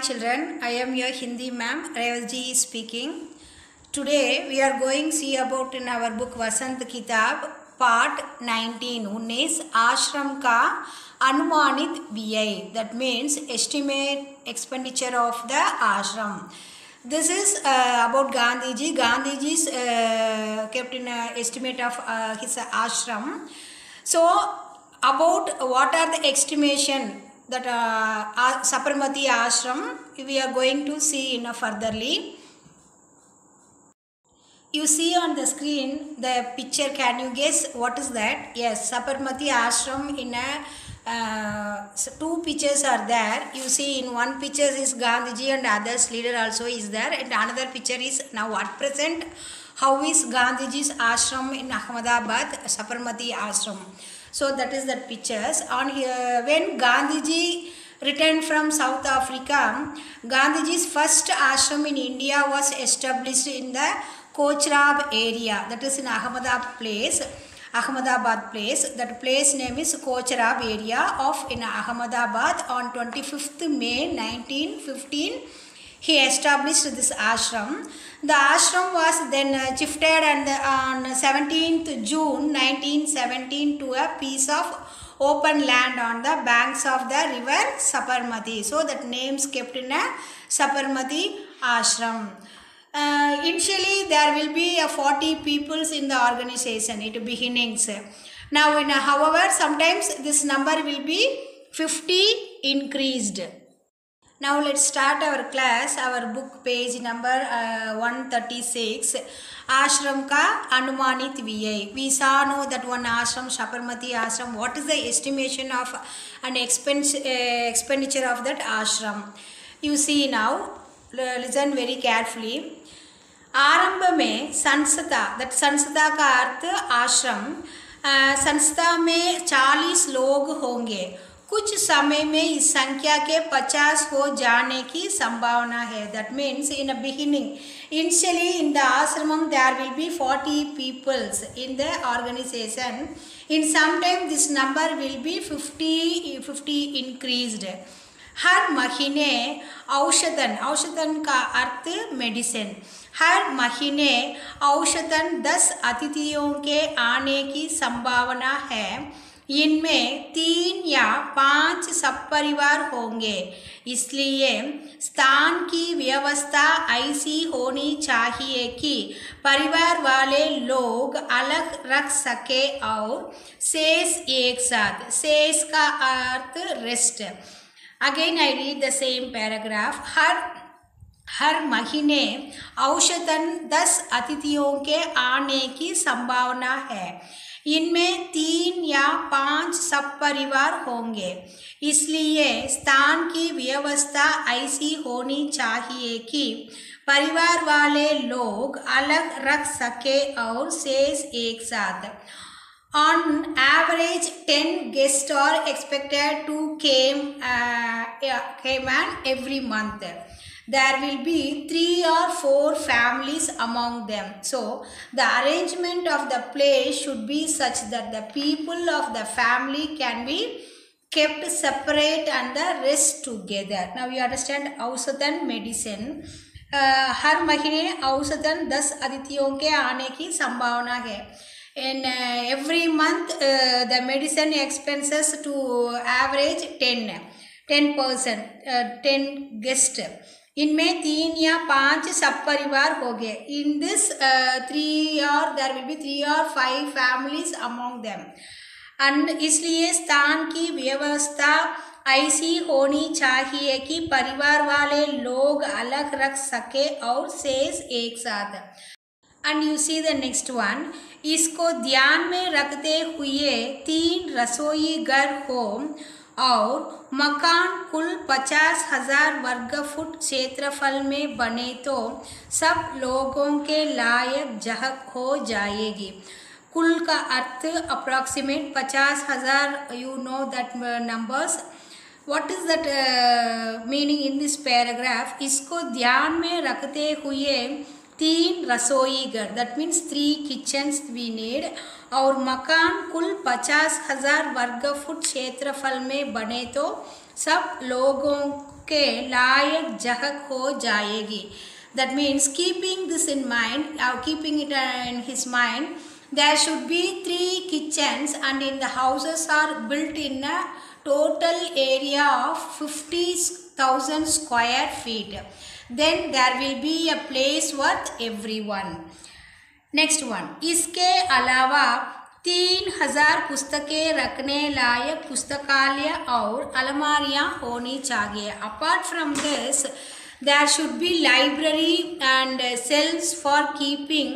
children, I am your Hindi ma'am, Revati speaking. Today we are going to see about in our book Vasant Kitab part 19 उन्नीस आश्रम का अनुमानित व्यय, that means estimate expenditure of the ashram. This is about Gandhiji. Gandhiji's kept in estimate of his ashram. So about what are the estimation that Sabarmati ashram we are going to see in a furtherly. You see on the screen the picture. Can you guess what is that? Yes, Sabarmati ashram in a two pictures are there. You see in one picture is Gandhiji and others leader also is there, and another picture is now at present how is Gandhiji's ashram in Ahmedabad, Sabarmati ashram. So that is that pictures. On here, when Gandhiji returned from South Africa, Gandhiji's first ashram in India was established in the Kochrab area, that is in Ahmedabad place. That place name is Kochrab area of in Ahmedabad. On 25th May 1915, he established this ashram. The ashram was then shifted on 17th June 1917 to a piece of open land on the banks of the river Sabarmati. So that names kept in a Sabarmati ashram. Initially there will be 40 peoples in the organization at beginnings. Now however sometimes this number will be 50 increased. Now let's start our class. Our book page number 136, ashram ka anumanit vyay. We saw know that one ashram, Sabarmati ashram, what is the estimation of an expenditure of that ashram. You see now, listen very carefully. आरंभ में संस्था, that संस्था का अर्थ आश्रम, संस्था में 40 लोग होंगे. कुछ समय में इस संख्या के 50 हो जाने की संभावना है. That means in a beginning, initially in the ashram there will be 40 peoples in the organization. In some time this number will be 50 increased. हर महीने औषधन का अर्थ मेडिसिन. हर महीने औषधन 10 अतिथियों के आने की संभावना है. इनमें 3 या 5 सपरिवार होंगे. इसलिए स्थान की व्यवस्था ऐसी होनी चाहिए कि परिवार वाले लोग अलग रख सके और शेष एक साथ. शेष का अर्थ rest. Again I read the same paragraph. हर महीने औषधन 10 अतिथियों के आने की संभावना है. इनमें 3 या 5 सपरिवार होंगे. इसलिए स्थान की व्यवस्था ऐसी होनी चाहिए कि परिवार वाले लोग अलग रख सके और शेष एक साथ. On average, 10 guests are expected to came every month. There will be 3 or 4 families among them. So, the arrangement of the place should be such that the people of the family can be kept separate and the rest together. Now, you understand औषधन medicine. हर महीने औषधन 10 अतिथियों के आने की संभावना है. And every month the medicine expenses to average 10%, 10 guests. इनमें 3 या 5 सब परिवार हो गए. In this there will be 3 or 5 families among them. And इसलिए स्थान की व्यवस्था ऐसी होनी चाहिए कि परिवार वाले लोग अलग रख सके और शेष एक साथ. And you see the next one. इसको ध्यान में रखते हुए 3 रसोई घर हो और मकान कुल 50,000 वर्ग फुट क्षेत्रफल में बने तो सब लोगों के लायक जगह हो जाएगी. कुल का अर्थ approximate 50,000. You know that numbers. What is that meaning in this paragraph? इसको ध्यान में रखते हुए 3 रसोई घर, that means 3 kitchens we need, और मकान कुल 50,000 वर्ग फुट क्षेत्रफल में बने तो सब लोगों के लायक जगह हो जाएगी. That means keeping this in mind, keeping it in his mind, there should be 3 kitchens and in the houses are built in a total area of 50,000 square feet. Then there will be a place worth everyone. Next one, इसके अलावा 3000 पुस्तकें रखने लायक पुस्तकालय और अलमारियाँ होनी चाहिए. Apart from this there should be library and shelves for keeping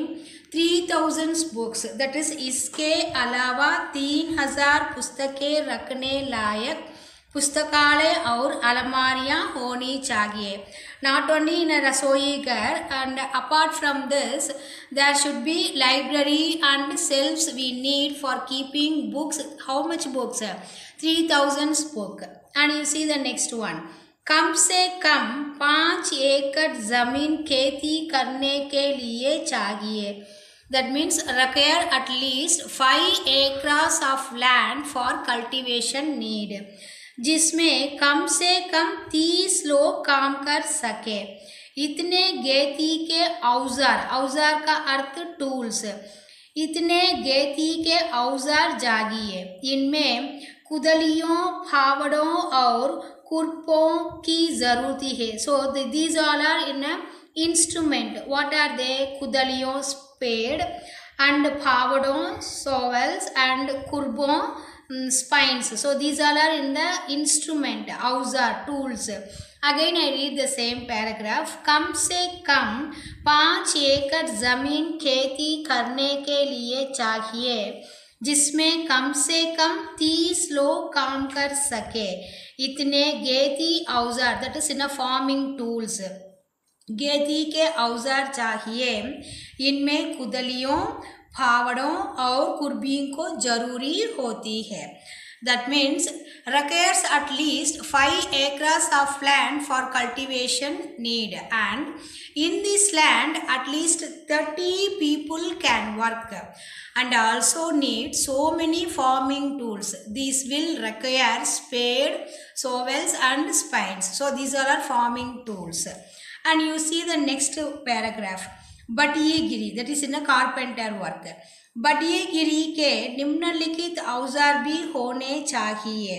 3000 books. That is, इसके अलावा 3000 पुस्तकें रखने लायक पुस्तकालय और अलमारियाँ होनी चाहिए. Not only in a rasoi घर, and apart from this there should be library and shelves we need for keeping books. How much books? 3000 book. And you see the next one, कम से कम 5 एकड़ जमीन खेती करने के लिए चाहिए. That means require at least 5 acres of land for cultivation need. जिसमें कम से कम 30 लोग काम कर सके. इतने खेती के औजार, औजार का अर्थ टूल्स, इतने खेती के औजार चाहिए. इनमें कुदलियों, फावड़ों और खुरपों की जरूरत है. So these all are in instrument. What are they? कुदलियों, स्पेड, and फावड़ों, shovels, and खुरपों, spines. So these all are in the instrument, औजार, tools. Again I read the same paragraph. कम से कम 5 एकड़ जमीन खेती करने के लिए चाहिए, जिसमें कम से कम 30 लोग काम कर सके. इतने खेती औजार, that is in a farming tools, खेती के औजार चाहिए. इनमें कुदलियों, फावड़ों और कुर्बियों को जरूरी होती है. That means requires at least 5 acres of land for cultivation need, and in this land at least 30 people can work, and also need so many farming tools. These will require spade, shovels and spines. So these all are farming tools. And you see the next paragraph, बटियेगिरी, that is in a carpenter work. बटियेगिरी के निम्नलिखित औजार भी होने चाहिए.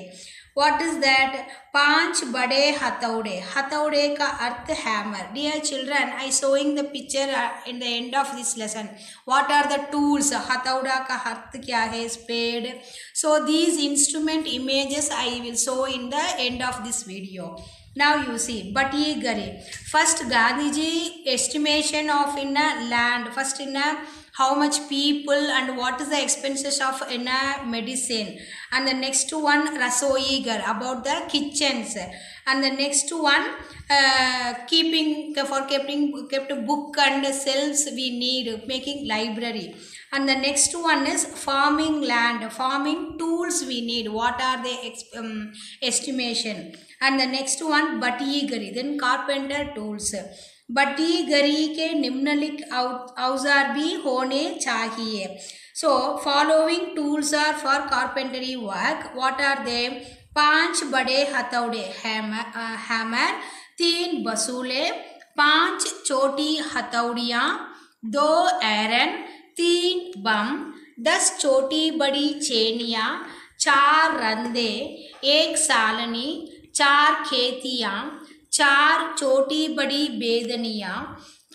What is that? 5 बड़े हथौड़े. हथौड़े का अर्थ hammer. Dear children, I showing the picture in the end of this lesson. What are the tools? हथौड़ा का अर्थ क्या है? Spade. So these instrument images I will show in the end of this video. Now you see, बटियेगिरी. First Gandhiji estimation of in a land. First in a how much people and what is the expenses of in a medicine. And the next one rasoigar, about the kitchens. And the next one kept book and shelves we need, making library. And the next one is farming land, farming tools we need, what are the estimation. And the next one बटियेगिरी, then carpenter tools. बटियेगिरी के निम्नलिखित औजार भी होने चाहिए. So following tools are for carpentry work. What are they? 5 बड़े हथौड़े, hammer, 3 बसूले, 5 छोटी हथौड़ियाँ, 2 एरन, 3 बम, 10 छोटी बड़ी चेनियाँ, 4 रंदे, 1 सालनी, 4 खेतियाँ, 4 छोटी बड़ी बेदनियाँ,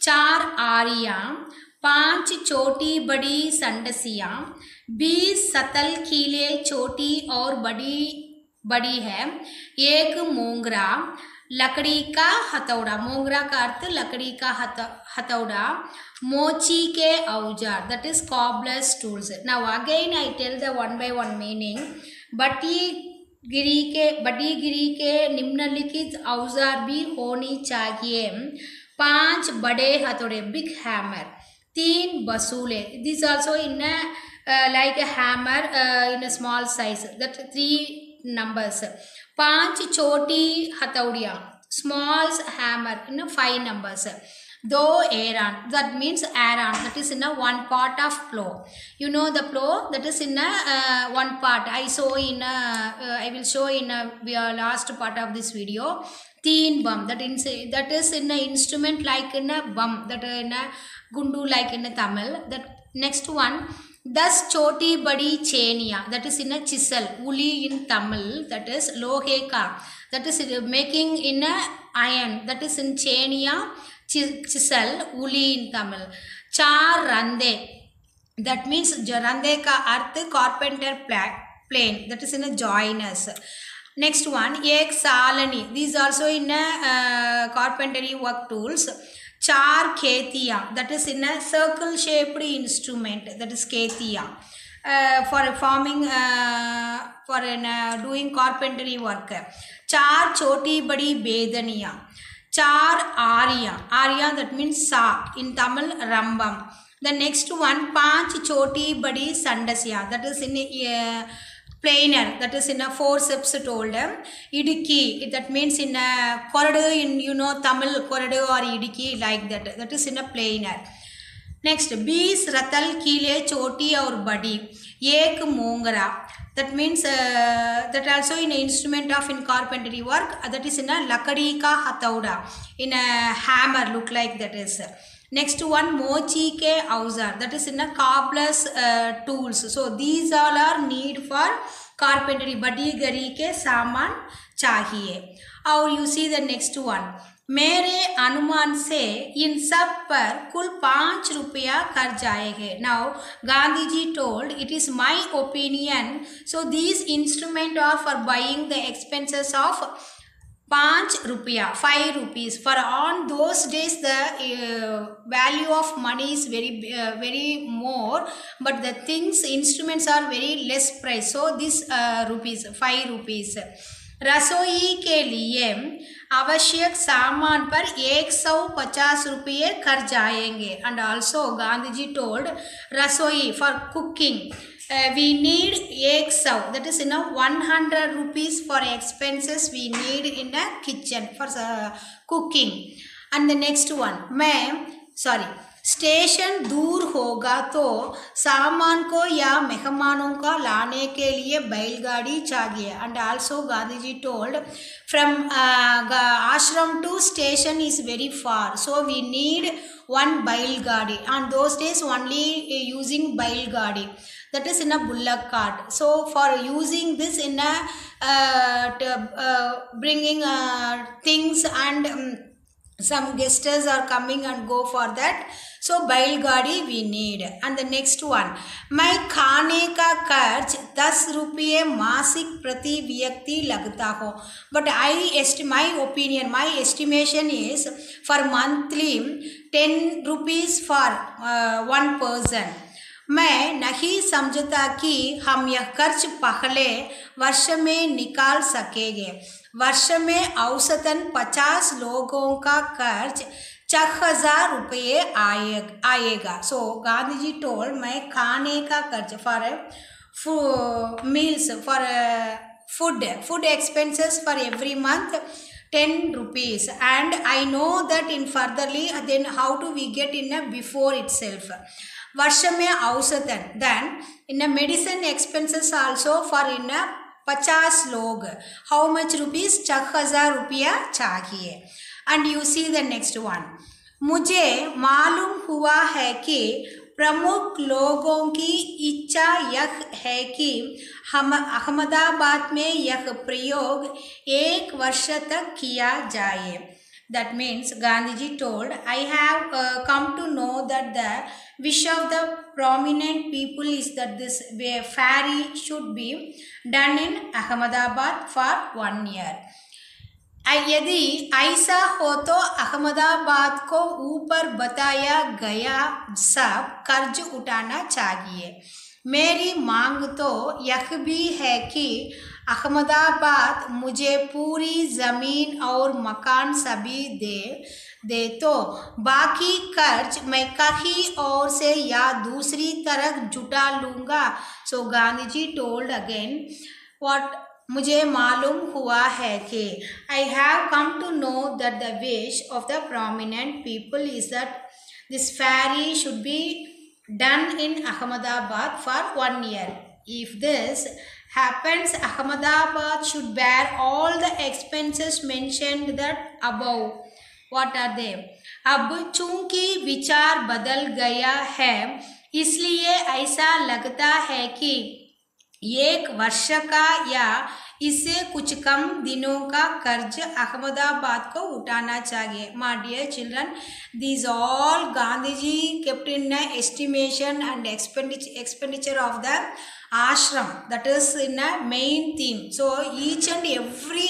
4 आरियाँ, 5 छोटी बड़ी संडसियाँ, 20 सतल कीले छोटी और बड़ी है, 1 मोंगरा, लकड़ी का हथौड़ा. मोंगरा का अर्थ लकड़ी का हथौड़ा. मोची के औजार, that is cobbler's tools. Now again I tell the one by one meaning. बटियेगिरी के निम्नलिखित औजार भी होनी चाहिए. 5 बड़े हथौड़े, big hammer, 3 बसूले, this also in a like a hammer in a small size, that 3 numbers. 5 छोटी हथौड़ियाँ, small hammer in a 5 numbers. 2 Eran, that means aran, that is in a 1 part of plow. You know the plow, that is in a 1 part. I will show in a last part of this video. teen bum, that is in a instrument like in a bum, that in a gundu like in a Tamil. That next one, thus choti badi chenia, that is in a chisel, uli in Tamil, that is loheka, that is making in a iron, that is in chenia, chisel, uli in Tamil. Char rande, that means rande ka arth carpenter plane, that is in a joiners. Next one, ek salani. These also in a carpentry work tools. Char ketia. That is in a circle shaped instrument. That is ketia. For forming, doing carpentry work. Char choti badi bedaniya. Char arya. Arya, that means sa. In Tamil, rambam. The next one, panch choti badi sandasya. That is in a plainer, that is in a forceps told. Idiki, that means in a corridor, in Tamil corridor or idiki, like that. That is in a plainer. Next, bees ratal kile choti or badi. Ek mongara. That means that also in an instrument of in carpentry work. That is in a lakadi ka hatauda. In a hammer, look like that is. Next one, mochi ke auzar, that is in a cobbler's tools. So these all are need for carpentry. Badi gari ke saman chahiye. Or you see the next one. मेरे अनुमान से इन सब पर कुल 5 रुपया कर जाएंगे. Now Gandhi ji told, it is my opinion, so these instruments are for buying the expenses of 5 rupiah, 5 rupees. For on those days the value of money is very more, but the things, instruments are very less price. So this rupees, 5 rupees. रसोई के लिए आवश्यक सामान पर 150 रुपये कर जाएंगे. And also Gandhi ji told, rasoi for cooking, we need 100, that is 100 rupees for expenses we need in a kitchen for cooking. And the next one, station दूर होगा तो सामान को या मेहमानों का लाने के लिए बैलगाड़ी चाहिए. And also Gandhi ji told, from ashram to station is very far, so we need one बैलगाड़ी. And those days only using बैलगाड़ी, that is in a bullock cart. So for using this in a bringing things and some guests are coming and go for that, so बैलगाड़ी we need. And the next one, मैं खाने का खर्च 10 रुपये मासिक प्रति व्यक्ति लगता हो. But my opinion, my estimation is for monthly 10 rupees for one person. मैं नहीं समझता कि हम यह खर्च पहले वर्ष में निकाल सकेंगे. वर्ष में औसतन 50 लोगों का खर्च 4000 रुपये आएगा. So Gandhi ji told, मैं खाने का खर्च for meals, for food expenses for every month 10 rupees. And I know that in furtherly, then how do we get in a before itself. वर्ष में औसतन, then in a medicine expenses also for in a 50 लोग, how much rupees, 4000 रुपया चाहिए. And you see the next one, मुझे मालूम हुआ है कि प्रमुख लोगों की इच्छा यह है कि हम अहमदाबाद में यह प्रयोग 1 वर्ष तक किया जाए. That means Gandhi ji told, I have come to know that the wish of the prominent people is that this ferry should be done in Ahmedabad for 1 year. यदि ऐसा हो तो अहमदाबाद को ऊपर बताया गया सब कर्ज उठाना चाहिए. मेरी मांग तो यह भी है कि अहमदाबाद मुझे पूरी ज़मीन और मकान सभी दे तो बाकी कर्ज मैं कहीं और से या दूसरी तरफ जुटा लूँगा. सो Gandhi ji told again, what मुझे मालूम हुआ है कि I have come to know that the wish of the prominent people is that this ferry should be done in Ahmedabad for 1 year. If this happens, Ahmedabad should bear all the expenses mentioned that above. What are they? अब चूंकि विचार बदल गया है इसलिए ऐसा लगता है कि 1 वर्ष का या इससे कुछ कम दिनों का कर्ज अहमदाबाद को उठाना चाहिए. My dear children, these all Gandhiji kept in estimation and expenditure of the ashram, that is in a main theme. So each and every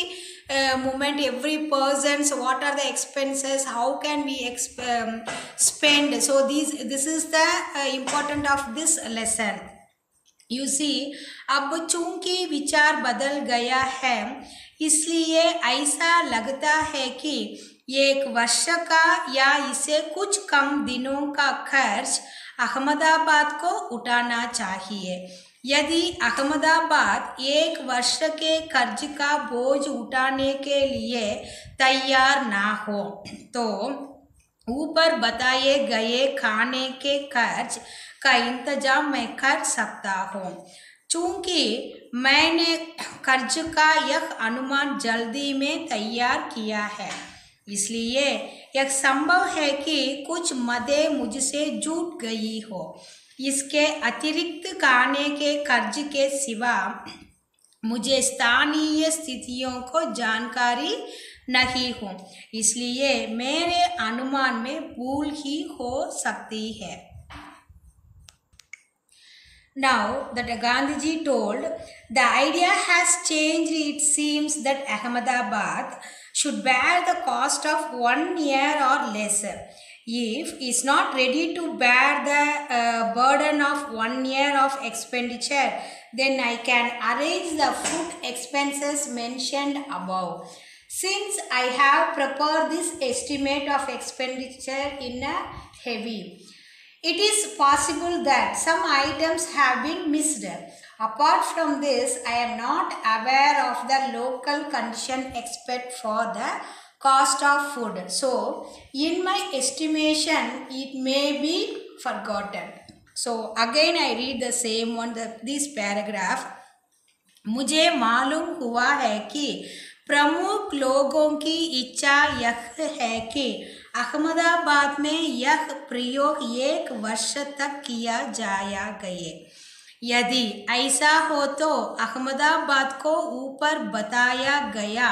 moment, every person's, what are the expenses, how can we spend. So this is the important of this lesson. You see, अब चूंकि विचार बदल गया है इसलिए ऐसा लगता है कि 1 वर्ष का या इससे कुछ कम दिनों का खर्च अहमदाबाद को उठाना चाहिए. यदि अहमदाबाद 1 वर्ष के कर्ज का बोझ उठाने के लिए तैयार ना हो तो ऊपर बताए गए खाने के खर्च का इंतजाम मैं कर सकता हूँ. चूंकि मैंने कर्ज का यह अनुमान जल्दी में तैयार किया है इसलिए यह संभव है कि कुछ मदें मुझसे छूट गई हो. इसके अतिरिक्त खाने के कर्ज के सिवा मुझे स्थानीय स्थितियों को जानकारी नहीं हो इसलिए मेरे अनुमान में भूल ही हो सकती है. Now that Gandhiji told, the idea has changed. It seems that Ahmedabad should bear the cost of 1 year or less. If is not ready to bear the burden of 1 year of expenditure, then I can arrange the food expenses mentioned above. Since I have prepared this estimate of expenditure in a heavy, it is possible that some items have been missed. Apart from this, I am not aware of the local condition except for the cost of food. So, in my estimation, it may be forgotten. So, again I read the same one, this paragraph. मुझे मालूम हुआ है कि प्रमुख लोगों की इच्छा यह है कि अहमदाबाद में यह प्रयोग 1 वर्ष तक किया जाया गए. यदि ऐसा हो तो अहमदाबाद को ऊपर बताया गया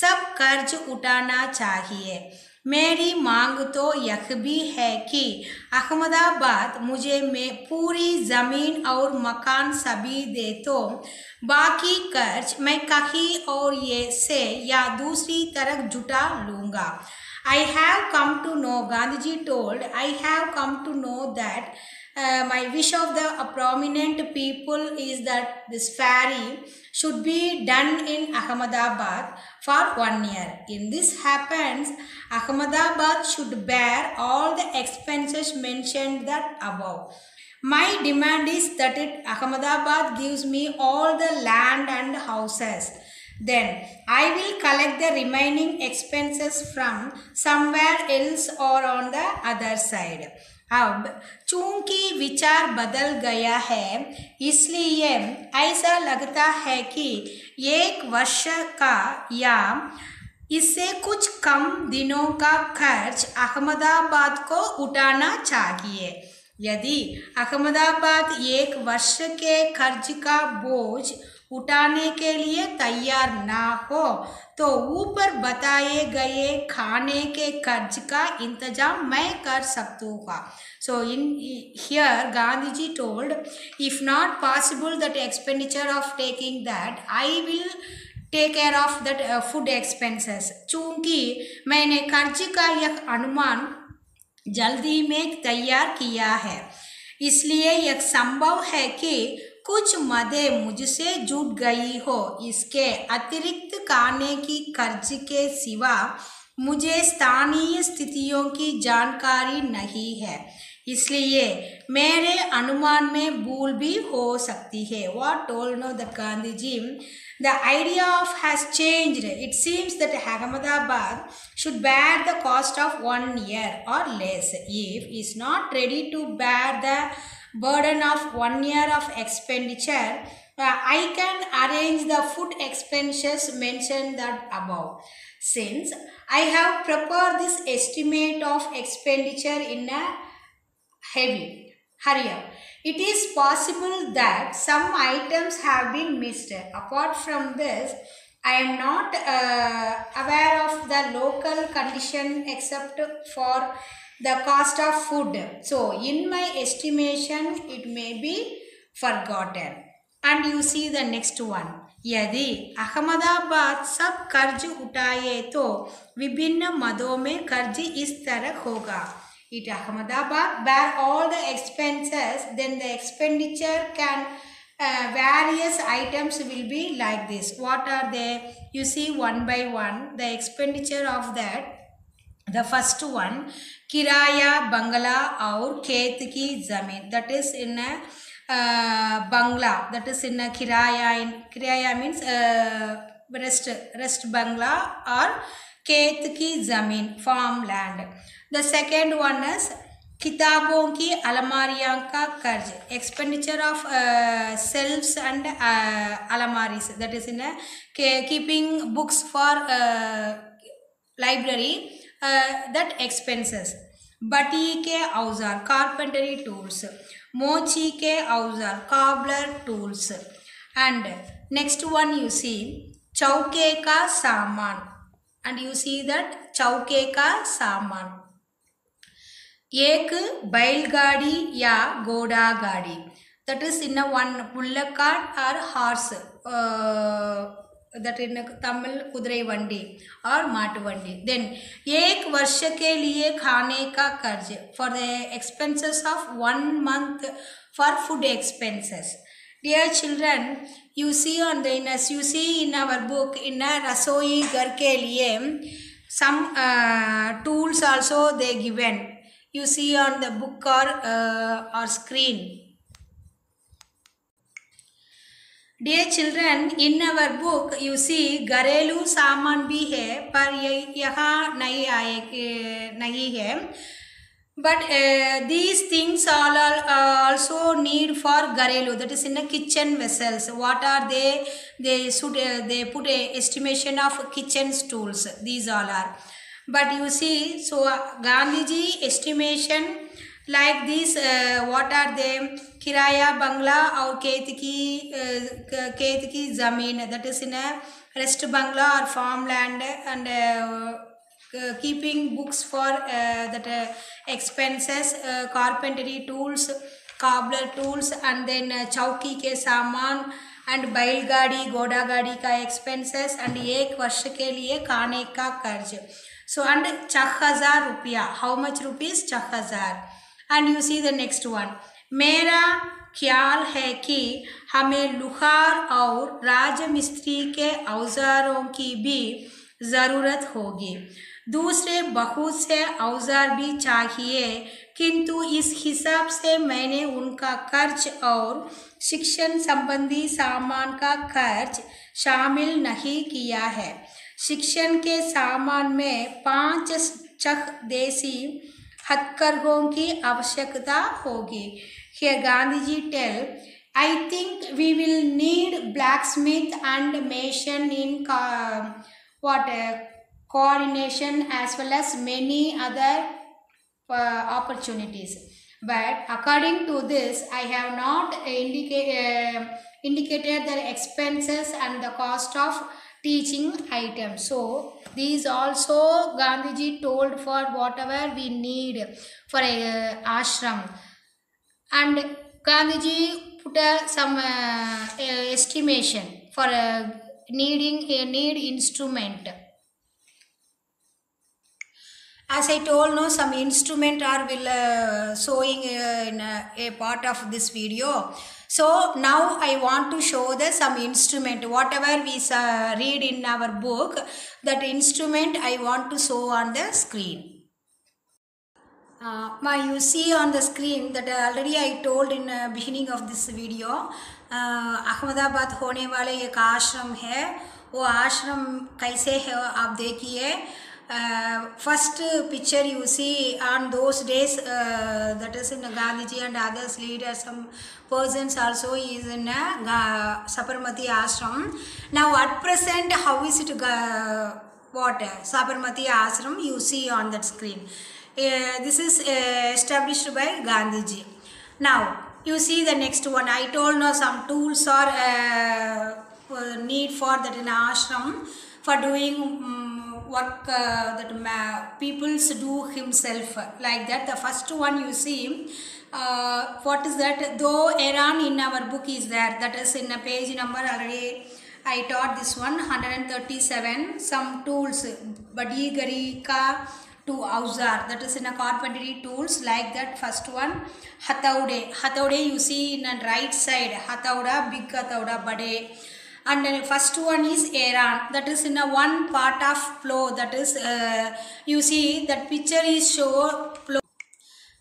सब कर्ज उठाना चाहिए. मेरी मांग तो यह भी है कि अहमदाबाद मुझे में पूरी ज़मीन और मकान सभी दे तो बाकी कर्ज मैं कहीं और ये से या दूसरी तरफ जुटा लूँगा. I have come to know, Gandhiji told, I have come to know that my wish of the prominent people is that this ferry should be done in Ahmedabad for 1 year. In this happens, Ahmedabad should bear all the expenses mentioned that above. My demand is that Ahmedabad gives me all the land and houses. Then I will collect the remaining expenses from somewhere else or on the other side. अब चूंकि विचार बदल गया है इसलिए ऐसा लगता है कि 1 वर्ष का या इससे कुछ कम दिनों का खर्च अहमदाबाद को उठाना चाहिए. यदि अहमदाबाद 1 वर्ष के कर्ज का बोझ उठाने के लिए तैयार ना हो तो ऊपर बताए गए खाने के कर्ज का इंतजाम मैं कर सकूँगा. So in here Gandhiji told, if not possible that expenditure of taking that, I will take care of that food expenses. चूँकि मैंने कर्ज का यह अनुमान जल्दी में तैयार किया है इसलिए यह संभव है कि कुछ मदें मुझसे जुट गई हो. इसके अतिरिक्त खाने की कर्ज के सिवा मुझे स्थानीय स्थितियों की जानकारी नहीं है इसलिए मेरे अनुमान में भूल भी हो सकती है. What told no the Gandhiji? The idea of has changed. It seems that Ahmedabad should bear the cost of 1 year or less. If is not ready to bear the burden of 1 year of expenditure, I can arrange the food expenses mentioned that above. Since I have prepared this estimate of expenditure in a hurry up, it is possible that some items have been missed. Apart from this, I am not aware of the local condition except for the cost of food. So, in my estimation, it may be forgotten. And you see the next one. यदि अहमदाबाद सब कर्ज उठाए तो विभिन्न मदों में कर्ज इस तरह होगा. If Ahmedabad bear all the expenses, then the expenditure can various items will be like this. What are they? You see one by one the expenditure of that. The first one, kiraya bangla or khet ki zameen, that is in a bangla, that is in a kiraya means rest bangla or khet ki zameen, farmland. The second one is किताबों की अलमारियां का कर्ज, expenditure of shelves and almaris, that is in a keeping books for library, that expenses. बटी के औजार, carpentry tools. मोची के औजार, cobbler tools. And next one you see चौके का सामान, and you see that चौके का सामान. एक बैलगाड़ी या घोड़ा गाड़ी, that is in a one bullock cart or horse, that in a Tamil कुदरे वंडी और माट वंडी. Then एक वर्ष के लिए खाने का कर्ज, for the expenses of 1 month for food expenses. Dear children, you see on the you see in our book in a rasoi घर के लिए some tools also they given. You see on the book or screen. Dear children, in our book you see घरेलू सामान भी है पर यहाँ नहीं है. But these things all also need for घरेलू, that is in a kitchen vessels. What are they? They put a estimation of kitchen tools. These all are. But you see, so Gandhiji estimation like this, what are they? Kiraya bangla or khet ki zameen, that is in a rest bangla or farmland, and keeping books for that expenses, carpentry tools, cobbler tools, and then chauki ke saman, and बैलगाड़ी घोड़ा गाड़ी का expenses, and एक वर्ष के लिए खाने का कर्ज. So and 6000 रुपया, how much rupees? 6000. And you see the next one. मेरा ख्याल है कि हमें लुहार और राजमिस्त्री के औजारों की भी ज़रूरत होगी. दूसरे बहुत से औजार भी चाहिए, किंतु इस हिसाब से मैंने उनका खर्च और शिक्षण संबंधी सामान का खर्च शामिल नहीं किया है. शिक्षण के सामान में 5 देसी हथकरघों की आवश्यकता होगी. Here Gandhiji tell, I think we will need blacksmith and mason in coordination as well as many other opportunities. But according to this, I have not indicated the expenses and the cost of teaching items. So these also Gandhiji told for whatever we need for a ashram, and Gandhiji put some estimation for needing a need instrument. As I told, no, some instrument are will showing in a part of this video. So now I want to show the some instrument, whatever we read in our book, that instrument I want to show on the screen. You see on the screen that already I told in beginning of this video, Ahmedabad होने वाले एक आश्रम है. वो आश्रम कैसे है आप देखिए. first picture you see on those days, that is in Gandhiji and others leaders, some persons also is in Sabarmati Ashram. Now at present, how is it what Sabarmati Ashram you see on that screen? This is established by Gandhiji. Now you see the next one. I told now some tools are need for that in ashram for doing work that peoples do himself, like that. The first one you see, what is that? Though Iran in our book is there, that is in a page number already. I taught this one 137. Some tools, badi gari ka to auzar, that is in a carpentry tools, like that. First one hathaude you see in the right side, hathauda, big hathauda, bade. And then first one is Iran, that is in a one part of plow, that is you see that picture is show plow.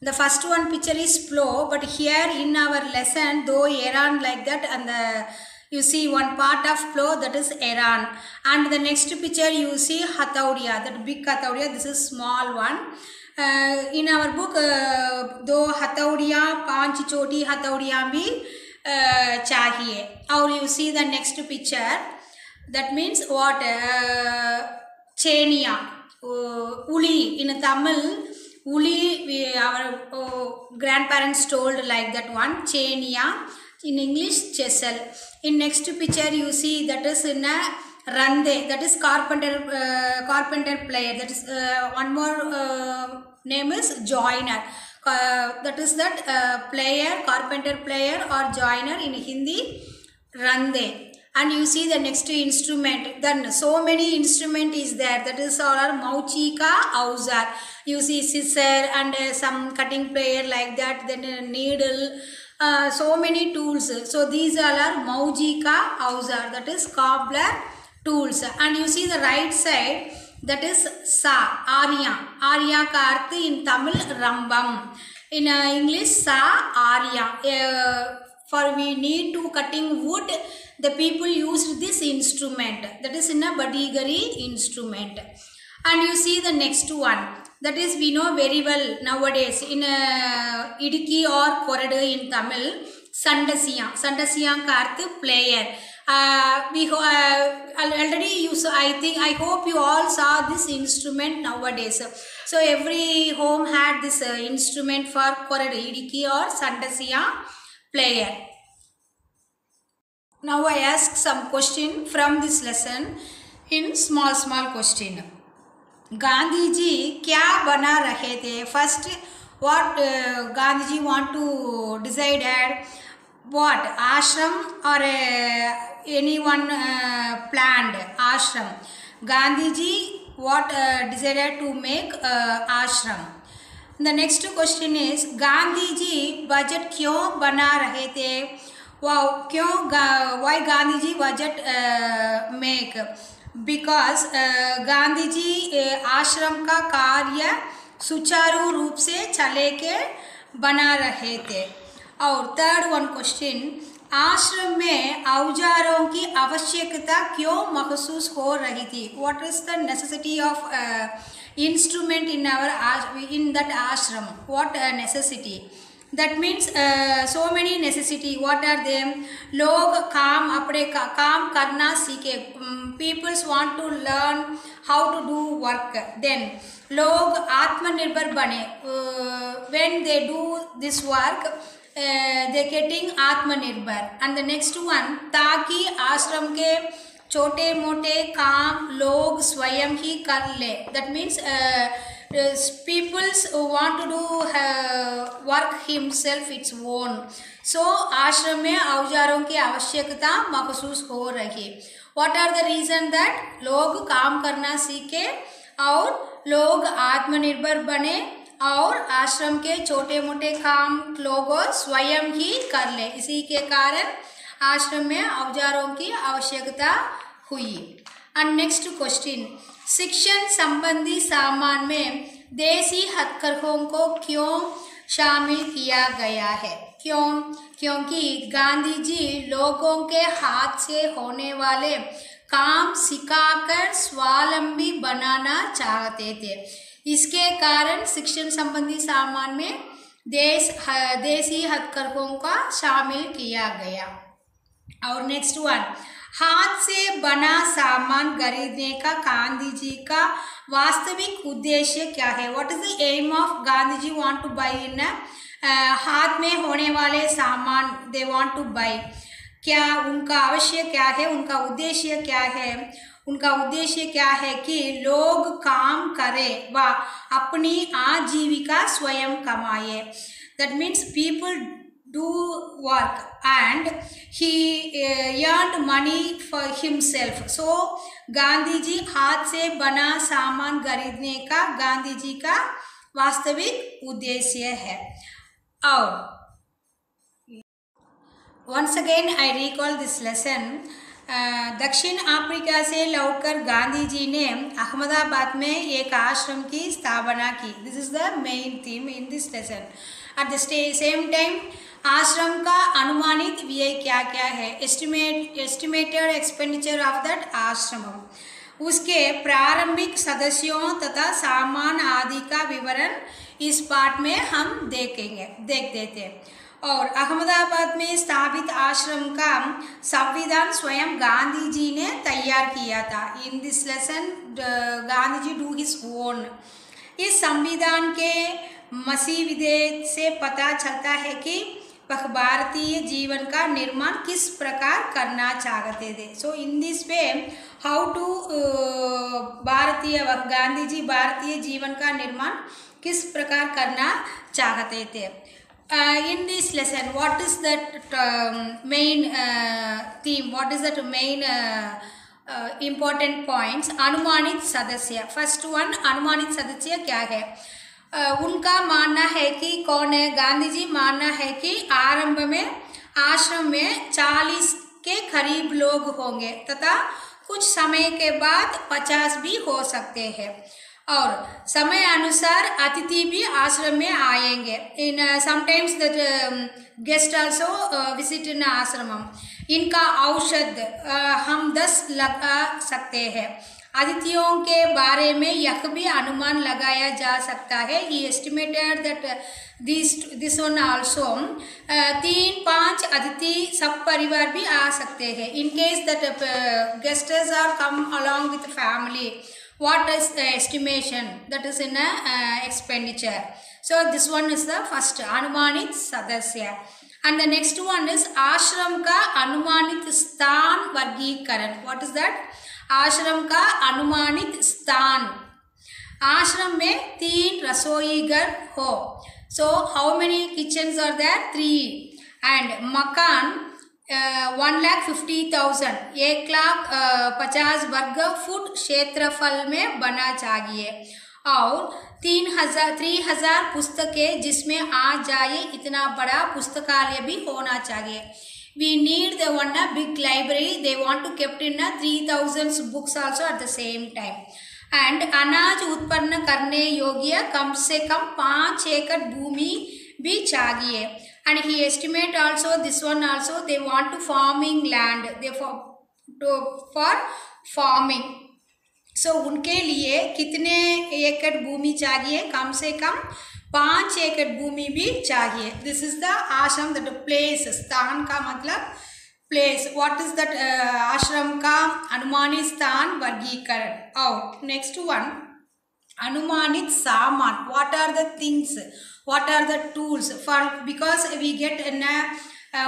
The first one picture is plow, but here in our lesson though Iran like that, and you see one part of plow, that is Iran. And the next picture you see hathaudia, that big hathaudia, this is small one. In our book though hathaudia panch choti hathaudia bhi chahiye. Or you see the next picture, that means what? Chenia, uli in Tamil, uli our grandparents told like that one, chenia, in English chisel. In next picture you see that is in a rande, that is carpenter player, that is one more name is joiner. That is that player, carpenter player or joiner in Hindi, rande. And you see the next instrument, then so many instrument is there, that is all are mauchika auzar. You see scissor and some cutting player like that, then a needle, so many tools. So these all are maujika auzar, that is cobbler tools. And you see the right side, that is sa, arya ka arth in Tamil rambam, in English sa arya. For we need to cutting wood, the people used this instrument, that is in a badigari instrument. And you see the next one, that is we know very well nowadays in idiki or koradu in Tamil, sandasiya ka arth player. We already use, I hope you all saw this instrument nowadays. So every home had this instrument for koradu, idiki or sandasiya player. Now I ask some question from this lesson in small question. Gandhi ji kya bana rahe the? First, what Gandhi ji want to decide? What ashram or anyone planned ashram? Gandhi ji what decided to make ashram? The next question is Gandhi ji budget क्यों बना रहे थे? Wow, क्यों why Gandhi ji budget make? Because Gandhi ji आश्रम का कार्य सुचारू रूप से चले के बना रहे थे. और थर्ड वन क्वेश्चन, आश्रम में औजारों की आवश्यकता क्यों महसूस हो रही थी? What is the necessity of instrument in that ashram? What necessity? That means so many necessity. What are them? Log काम करना सीखे. Peoples want to learn how to do work. Then log आत्मनिर्भर बने. When they do this work, they getting आत्मनिर्भर. And the next one, ताकि आश्रम के छोटे मोटे काम लोग स्वयं ही कर ले. That means peoples who want to do work himself its own. So आश्रम में औजारों की आवश्यकता महसूस हो रही. What are the reason that लोग काम करना सीखे और लोग आत्मनिर्भर बने और आश्रम के छोटे मोटे काम लोग स्वयं ही कर ले. इसी के कारण आश्रम में औजारों की आवश्यकता हुई. एंड नेक्स्ट क्वेश्चन, शिक्षण संबंधी सामान में देसी हथकरघों को क्यों शामिल किया गया है? क्यों? क्योंकि गांधी जी लोगों के हाथ से होने वाले काम सिखाकर स्वावलंबी बनाना चाहते थे। इसके कारण शिक्षण संबंधी सामान में देसी हथकरघों का शामिल किया गया। और नेक्स्ट वन, हाथ से बना सामान खरीदने का गांधी जी का वास्तविक उद्देश्य क्या है? What is the aim of Gandhi ji want to by इन हाथ में होने वाले सामान दे वांट टू बाई? क्या उनका आवश्यक क्या है, उनका उद्देश्य क्या है? उनका उद्देश्य क्या है कि लोग काम करें व अपनी आजीविका स्वयं कमाए। That means people do work and he earned money for himself. So Gandhi ji हाथ से बना सामान खरीदने का गांधी जी का वास्तविक उद्देश्य है। और once again I recall this lesson. दक्षिण अफ्रीका से लौटकर गांधी जी ने अहमदाबाद में एक आश्रम की स्थापना की। This is the main theme in this lesson. At the same time आश्रम का अनुमानित व्यय क्या क्या है? एस्टिमेटेड एक्सपेंडिचर ऑफ दैट आश्रम, उसके प्रारंभिक सदस्यों तथा सामान आदि का विवरण इस पाठ में हम देख देते हैं। और अहमदाबाद में स्थापित आश्रम का संविधान स्वयं गांधी जी ने तैयार किया था। In this lesson Gandhi ji do his own. इस संविधान के मसीविदे से पता चलता है कि वह भारतीय जीवन का निर्माण किस प्रकार करना चाहते थे। So in this way how to Gandhi ji भारतीय जीवन का निर्माण किस प्रकार करना चाहते थे। In this lesson, what is that main theme? What is that main important points? अनुमानित सदस्य। फर्स्ट वन, अनुमानित सदस्य क्या है? उनका मानना है कि कौन है? गांधी जी मानना है कि आरंभ में आश्रम में 40 के करीब लोग होंगे तथा कुछ समय के बाद 50 भी हो सकते हैं और समय अनुसार अतिथि भी आश्रम में आएंगे। In sometimes that guest also visit in आश्रमम। इनका औषध हम 10 लगा सकते हैं। अतिथियों के बारे में यह भी अनुमान लगाया जा सकता है। He estimated that this one also 3-5 अतिथि सब परिवार भी आ सकते हैं। In case that guests are come along with family, what is the estimation that is in a expenditure? So this one is the first अनुमानित सदस्य। and the next one is आश्रम का अनुमानित स्थान वर्गीकरण। what is that? आश्रम का अनुमानित स्थान। आश्रम में 3 रसोई घर हो। so how many kitchens are there? 3। and मकान 1,50,000 1,50,000 वर्ग फुट क्षेत्रफल में बना चाहिए और 3,000 पुस्तकें जिसमें आ जाए इतना बड़ा पुस्तकालय भी होना चाहिए। We need the one a big library. They want to kept in a 3,000 books also at the same time. and अनाज उत्पन्न करने योग्य कम से कम 5 एकड़ भूमि भी चाहिए। and he estimate also this one also they want to farming land they for farming। so उनके लिए कितने एकड़ भूमि चाहिए? कम से कम 5 एकड़ भूमि भी चाहिए। दिस इज द आश्रम दैट प्लेस। स्थान का मतलब प्लेस। What is that? आश्रम का अनुमानित स्थान वर्गीकरण। और नेक्स्ट वन, अनुमानित सामान। What are the things? what are the tools for, because we get in a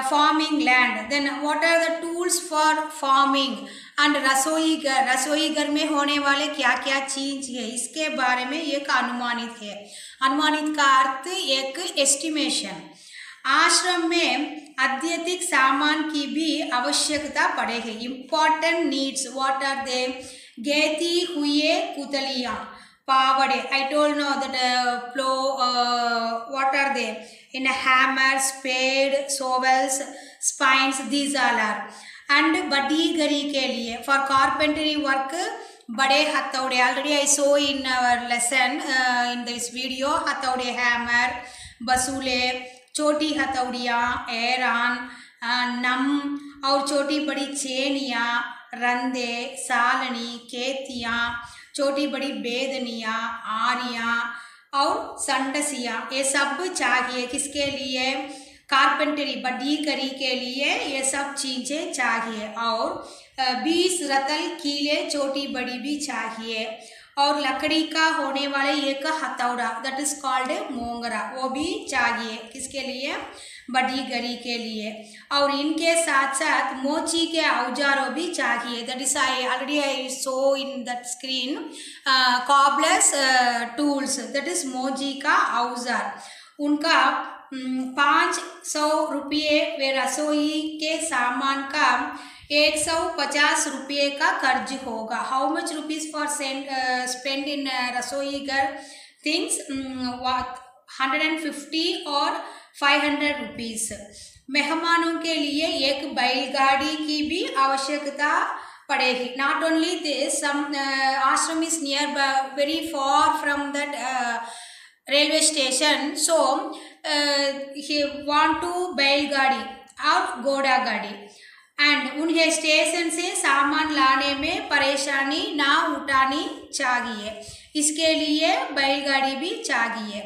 farming land, then what are the tools for farming? and रसोई घर में होने वाले क्या क्या चीज है इसके बारे में एक अनुमानित है। अनुमानित का अर्थ एक एस्टिमेशन। आश्रम में अत्यधिक सामान की भी आवश्यकता पड़े है। Important needs what are they? गेती हुए पुतलियां, पावड़े। I told now that what are they? in a hammer, spade, shovels, spines, these all are। and बडीगरी के लिए for carpentry work बड़े हथौड़े। already I saw in our lesson in this video हथौड़े, hammer, बसूले, छोटी हथौड़ियाँ, एरान, नम और छोटी बड़ी चेनियाँ, रंदे, सालनी, केतियाँ, छोटी बड़ी बेदनियाँ, आरियाँ और संडसियाँ, ये सब चाहिए। किसके लिए? कारपेंटरी, बडीकरी के लिए ये सब चीज़ें चाहिए। और 20 रतल कीले छोटी बड़ी भी चाहिए। और लकड़ी का होने वाले एक हथौड़ा, दैट इज कॉल्ड मोंगरा, वो भी चाहिए। किसके लिए? बडीगरी के लिए। और इनके साथ साथ मोची के औजारों भी चाहिए। That is I so in that screen cobblers tools, that is मोची का औजार। उनका 500 रुपये वे रसोई के सामान का 150 रुपये का कर्ज होगा। How much rupees for spend इन रसोई घर थिंग्स? 150 और 500 रुपीज। मेहमानों के लिए एक बैलगाड़ी की भी आवश्यकता पड़ेगी। नॉट ओनली दिस, सम आश्रम is near very far from that railway station, so he want to बैलगाड़ी और घोड़ा गाड़ी, एंड उन्हें स्टेशन से सामान लाने में परेशानी ना उठानी चाहिए, इसके लिए बैलगाड़ी भी चाहिए।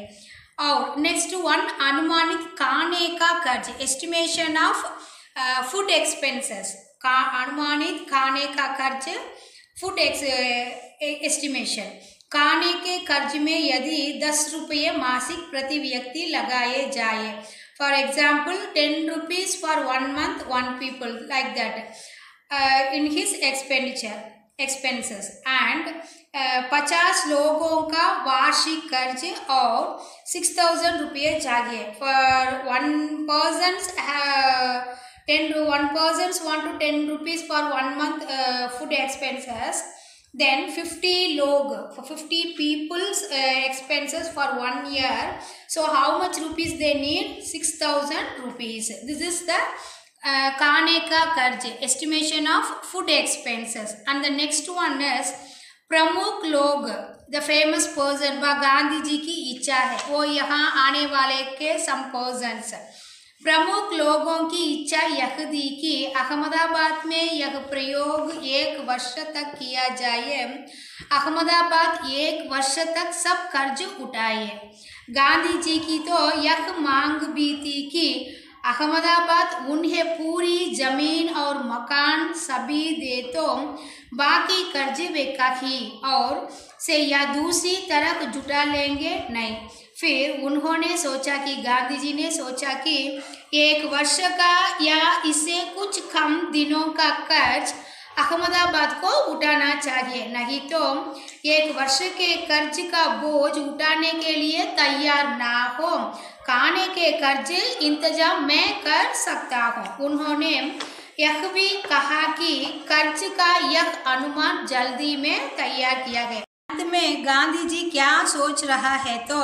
और नेक्स्ट वन, अनुमानित खाने का खर्च, एस्टिमेशन ऑफ फूड एक्सपेंसेस। अनुमानित खाने का खर्च, फूड एस्टिमेशन। खाने के खर्च में यदि 10 रुपये मासिक प्रति व्यक्ति लगाए जाए, for example 10 rupees for 1 month 1 people, like that in his expenses, and 50 लोगों का वार्षिक खर्च और 6000 रुपये चाहिए। For one person want to 10 rupees for 1 month food expenses, then 50 log for 50 people's expenses for 1 year. So how much rupees they need? 6000 rupees. This is the खाने का खर्च, estimation of food expenses. And the next one is प्रमुख लोग, the famous person, वह गांधी जी की इच्छा है, वो यहाँ आने वाले के some persons। प्रमुख लोगों की इच्छा यह थी कि अहमदाबाद में यह प्रयोग 1 वर्ष तक किया जाए। अहमदाबाद 1 वर्ष तक सब कर्ज उठाए। गांधी जी की तो यह मांग भी थी कि अहमदाबाद उन्हें पूरी जमीन और मकान सभी दे तो बाकी कर्ज वे कहीं और से या दूसरी तरफ जुटा लेंगे नहीं। फिर उन्होंने सोचा कि गांधी जी ने सोचा कि 1 वर्ष का या इससे कुछ कम दिनों का कर्ज अहमदाबाद को उठाना चाहिए, नहीं तो 1 वर्ष के कर्ज का बोझ उठाने के लिए तैयार ना हो। खाने के कर्ज इंतजाम मैं कर सकता हूँ। उन्होंने यह भी कहा कि कर्ज का यह अनुमान जल्दी में तैयार किया गया। अंत में गांधी जी क्या सोच रहा है, तो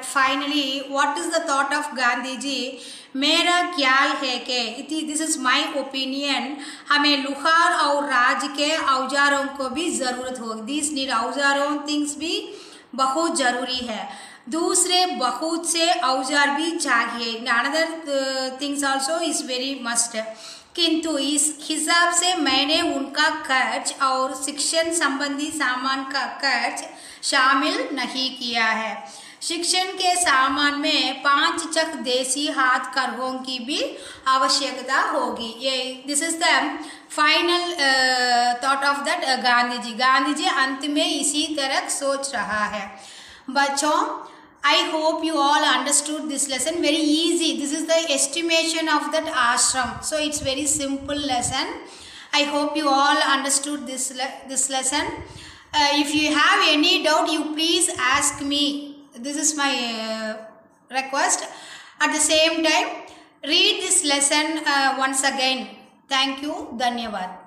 finally what is the thought of Gandhi ji? मेरा ख्याल है कि दिस इज माय ओपिनियन, हमें लुहार और राज के औजारों को भी ज़रूरत होगी। दिस नीड औजारों थिंग्स भी बहुत ज़रूरी है। दूसरे बहुत से औजार भी चाहिए, another things also is very must. किंतु इस हिसाब से मैंने उनका खर्च और शिक्षण संबंधी सामान का खर्च शामिल नहीं किया है। शिक्षण के सामान में 5 चक देसी हाथ करघों की भी आवश्यकता होगी। ये this is the final thought of that Gandhi ji. Gandhi ji अंत में इसी तरह सोच रहा है। बच्चों, I hope you all understood this lesson. Very easy. This is the estimation of that ashram. So it's very simple lesson. I hope you all understood this lesson. If you have any doubt, you please ask me. This is my request. At the same time, read this lesson once again. Thank you. Dhanyavad.